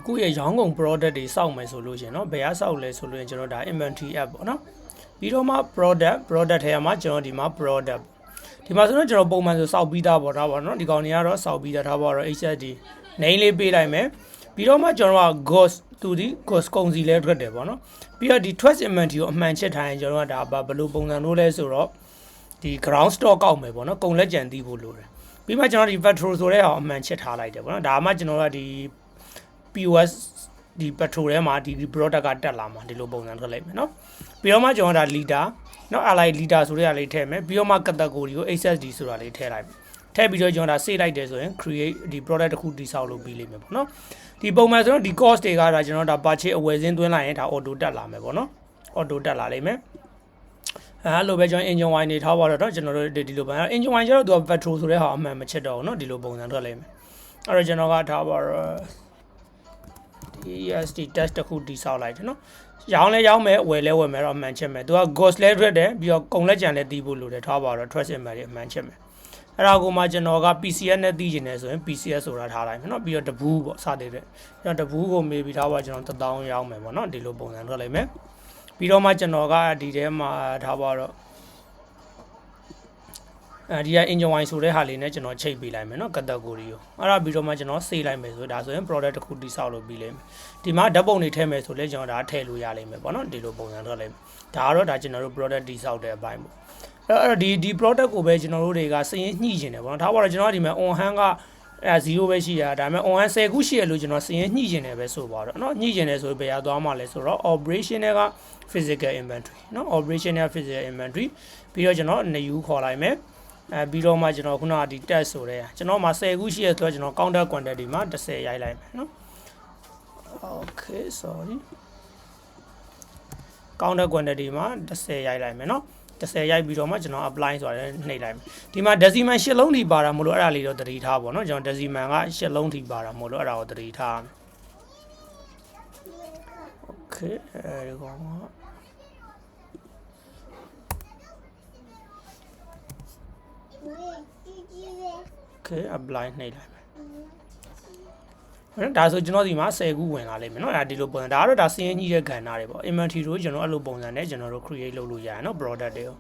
ကိုယ့်ရဲ့ရောင်းကုန် product တွေစောက်မယ်ဆိုလို့ရှင်เนาะဘယ်ကစောက်လဲဆိုလို့ရင်ကျွန်တော်ဒါ inventory app ပေါ့เนาะပြီးတော့မှ product ထဲမှာကျွန်တော်ဒီမှာ product ဒီမှာဆိုတော့ကျွန်တော်ပုံမှန်ဆိုစောက်ပြီးသားပေါ့ဒါပေါ့เนาะဒီကောင်တွေကတော့စောက်ပြီးသားထားပါတော့ HSD name လေးပေးလိုက်မယ်ပြီးတော့မှကျွန်တော်က ghost သူဒီ ghost ကုန်စီလဲထွက်တယ်ပေါ့เนาะပြီးတော့ဒီ trust inventory ကိုအမှန်ချက်ထားရင်ကျွန်တော်ကဒါဘယ်လိုပုံစံလို့လဲဆိုတော့ဒီ ground stock ကောက်မယ်ပေါ့เนาะကုန်လက်ကြံသိဖို့လိုတယ်ပြီးမှကျွန်တော်ဒီ petrol ဆိုတဲ့ဟာအမှန်ချက်ထားလိုက်တယ်ပေါ့เนาะဒါမှကျွန်တော်ကဒီ POS ဒီ petrol ထဲမှာဒီ product ကတက်လာမှာဒီလိုပုံစံထွက်လိုက်မယ်เนาะပြီးတော့မှကျွန်တော်ဒါ liter เนาะ allied liter ဆိုတဲ့ဟာလေးထည့်မယ်ပြီးတော့မှ category ကို HSD ဆိုတာလေးထည့်လိုက်ထည့်ပြီးတော့ကျွန်တော်ဒါ save လိုက်တယ်ဆိုရင် create ဒီ product တစ်ခုတည်ဆောက်လုပ်ပြီးလိမ့်မယ်ပေါ့เนาะဒီပုံမှန်ဆိုတော့ဒီ cost တွေကဒါကျွန်တော်ဒါ purchase အဝယ်စင်းသွင်းလိုက်ရင်ဒါ auto တက်လာမယ်ပေါ့เนาะ auto တက်လာလိမ့်မယ်အဲ့လိုပဲကျွန်တော် engine wine တွေထားပါတော့ကျွန်တော်တို့ဒီလိုပဲ engine wine ကျတော့သူက petrol ဆိုတဲ့ဟာအမှန်မချက်တော့ဘူးเนาะဒီလိုပုံစံထွက်လိမ့်မယ်အဲ့တော့ကျွန်တော်ကထားပါတော့ ESD test တစ်ခုတည်ဆောက်လိုက်တယ်เนาะရောင်းလဲရောင်းမယ်ဝယ်လဲဝယ်မယ်တော့အမှန်ချက်မယ်သူက ghost လဲထွက်တယ်ပြီးတော့ကုန်လက်ကြံလဲတီးဖို့လိုတယ်ထားပါတော့ trust in မယ်အမှန်ချက်မယ်အဲ့ဒါကိုမှကျွန်တော်က PCS နဲ့တီးကျင်တယ်ဆိုရင် PCS ဆိုတာထားလိုက်မယ်เนาะပြီးတော့တဘူးပေါ့စသည်တဲ့ကျွန်တော်တဘူးကိုမေးပြီးထားပါကျွန်တော်1000ရောင်းမယ်ပေါ့เนาะဒီလိုပုံစံထွက်လိုက်မယ်ပြီးတော့မှကျွန်တော်ကဒီထဲမှာထားပါတော့ဒီက engine wine ဆိုတဲ့ဟာလေးနဲ့ကျွန်တော်ချိတ်ပေးလိုက်မယ်เนาะ category ကိုအဲ့ဒါပြီးတော့မှကျွန်တော် save လိုက်မယ်ဆိုဒါဆိုရင် product တစ်ခုတိဆောက်လုပ်ပြီးလိမ့်မယ်ဒီမှာဓာတ်ပုံတွေထည့်မယ်ဆိုလဲကျွန်တော်ဒါထည့်လို့ရလိမ့်မယ်ပေါ့เนาะဒီလိုပုံစံထွက်လိမ့်မယ်ဒါကတော့ဒါကျွန်တော်တို့ product တိဆောက်တဲ့အပိုင်းပေါ့အဲ့တော့ဒီ product ကိုပဲကျွန်တော်တို့တွေကစရင်ညှိကျင်တယ်ပေါ့เนาะဒါပါတော့ကျွန်တော်ဒီမှာ on hand က0ပဲရှိရဒါပေမဲ့ on hand 10ခုရှိရလို့ကျွန်တော်စရင်ညှိကျင်တယ်ပဲဆိုပါတော့เนาะညှိကျင်တယ်ဆိုဘယ်ရသွားမှလဲဆိုတော့ operation က physical inventory เนาะ operation က physical inventory ပြီးတော့ကျွန်တော် new ခေါ်လိုက်မယ်ပြီးတော့မှကျွန်တော်ခုနကဒီ test ဆိုတဲ့ကျွန်တော်မှာ10ခုရှိရဆိုတော့ကျွန်တော် counter quantity မှာ10ရိုက်လိုက်မယ်เนาะ okay sorry counter quantity မှာ10ရိုက်လိုက်မယ်เนาะ10ရိုက်ပြီးတော့မှကျွန်တော် apply ဆိုတာလည်းနှိပ်လိုက်မယ်ဒီမှာ decimal 8လုံးထိပါတာမို့လို့အဲ့ဒါလေးတော့သတိထားပါเนาะကျွန်တော် decimal က8လုံးထိပါတာမို့လို့အဲ့ဒါကိုသတိထားမယ် okay အဲဒီကောင်ကokay apply နှိပ်လိုက်မယ်ဒါဆိုကျွန်တော်ဒီမှာ10ခုဝင်လာလိမ့်မယ်เนาะဒါဒီလိုပုံစံဒါကတော့ဒါစင်းညှိတဲ့ကဏ္ဍတွေပေါ့ inventory တို့ကျွန်တော်အဲ့လိုပုံစံနဲ့ကျွန်တော်တို့ create လုပ်လို့ရတယ်เนาะ product တွေကို